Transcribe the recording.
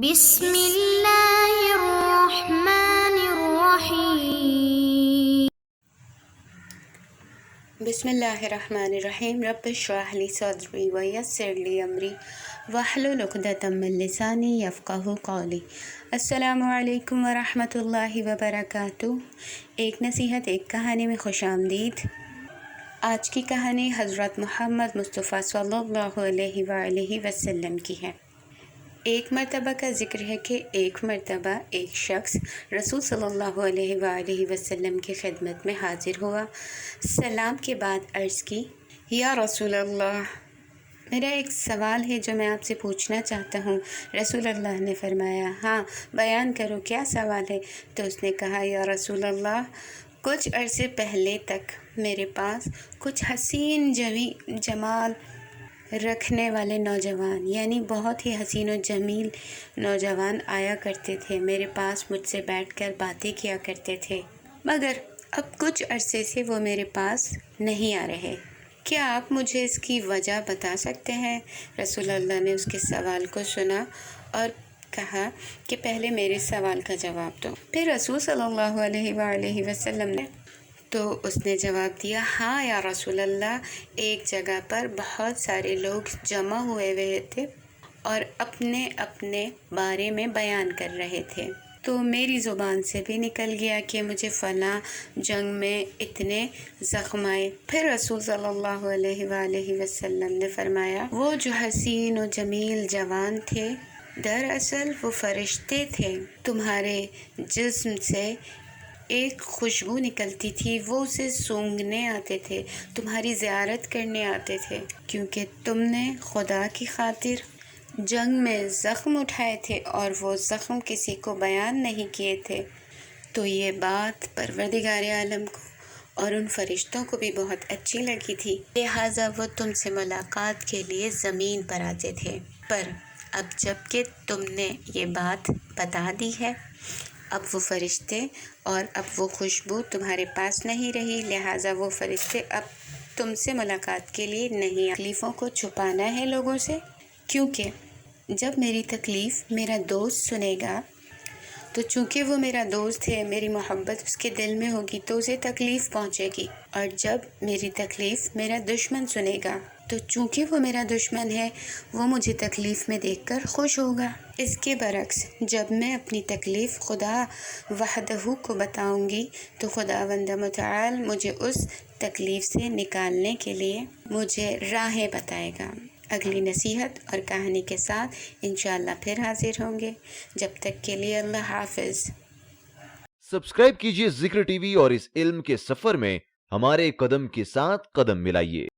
بسم اللہ الرحمن الرحیم بسم اللہ الرحمن الرحیم رب اشرح لی صدری ویسر لی امری واحلل عقدۃ من لسانی یفقہوا قولی۔ السلام علیکم ورحمۃ اللہ وبرکاتہ۔ ایک نصیحت ایک کہانی میں خوش آمدید۔ آج کی کہانی حضرت محمد مصطفیٰ صلی اللہ علیہ وآلہ وسلم کی ہے۔ ایک مرتبہ کا ذکر ہے کہ ایک مرتبہ ایک شخص رسول صلی اللہ علیہ وآلہ وسلم کی خدمت میں حاضر ہوا۔ سلام کے بعد عرض کی، یا رسول اللہ، میرا ایک سوال ہے جو میں آپ سے پوچھنا چاہتا ہوں۔ رسول اللہ نے فرمایا، ہاں بیان کرو، کیا سوال ہے؟ تو اس نے کہا، یا رسول اللہ، کچھ عرصے پہلے تک میرے پاس کچھ حسین جمال رکھنے والے نوجوان، یعنی بہت ہی حسین و جمیل نوجوان آیا کرتے تھے، میرے پاس مجھ سے بیٹھ کر باتیں کیا کرتے تھے، مگر اب کچھ عرصے سے وہ میرے پاس نہیں آ رہے۔ کیا آپ مجھے اس کی وجہ بتا سکتے ہیں؟ رسول اللہ نے اس کے سوال کو سنا اور کہا کہ پہلے میرے سوال کا جواب دو۔ پھر رسول صلی اللہ علیہ وآلہ وسلم نے اس نے جواب دیا، ہاں یا رسول اللہ، ایک جگہ پر بہت سارے لوگ جمع ہوئے تھے اور اپنے اپنے بارے میں بیان کر رہے تھے، تو میری زبان سے بھی نکل گیا کہ مجھے فلاں جنگ میں اتنے زخم آئے۔ پھر رسول صلی اللہ علیہ وآلہ وسلم نے فرمایا، وہ جو حسین و جمیل جوان تھے، دراصل وہ فرشتے تھے، تمہارے جسم سے ایک خوشبو نکلتی تھی، وہ اسے سونگھنے آتے تھے، تمہاری زیارت کرنے آتے تھے، کیونکہ تم نے خدا کی خاطر جنگ میں زخم اٹھائے تھے اور وہ زخم کسی کو بیان نہیں کیے تھے۔ تو یہ بات پروردگار عالم کو اور ان فرشتوں کو بھی بہت اچھی لگی تھی، لہٰذا وہ تم سے ملاقات کے لیے زمین پر آتے تھے، پر اب جب کہ تم نے یہ بات بتا دی ہے، اب وہ فرشتے اور اب وہ خوشبو تمہارے پاس نہیں رہی، لہٰذا وہ فرشتے اب تم سے ملاقات کے لیے نہیں۔ تکلیفوں کو چھپانا ہے لوگوں سے، کیونکہ جب میری تکلیف میرا دوست سنے گا تو چونکہ وہ میرا دوست ہے، میری محبت اس کے دل میں ہوگی تو اسے تکلیف پہنچے گی، اور جب میری تکلیف میرا دشمن سنے گا تو چونکہ وہ میرا دشمن ہے، وہ مجھے تکلیف میں دیکھ کر خوش ہوگا۔ اس کے برعکس جب میں اپنی تکلیف خدا وحدہ کو بتاؤں گی تو خداوند متعال مجھے اس تکلیف سے نکالنے کے لیے مجھے راہیں بتائے گا۔ اگلی نصیحت اور کہانی کے ساتھ انشاءاللہ پھر حاضر ہوں گے، جب تک کے لیے اللہ حافظ۔ سبسکرائب کیجئے ذکر ٹی وی اور اس علم کے سفر میں ہمارے قدم کے ساتھ قدم ملائیے۔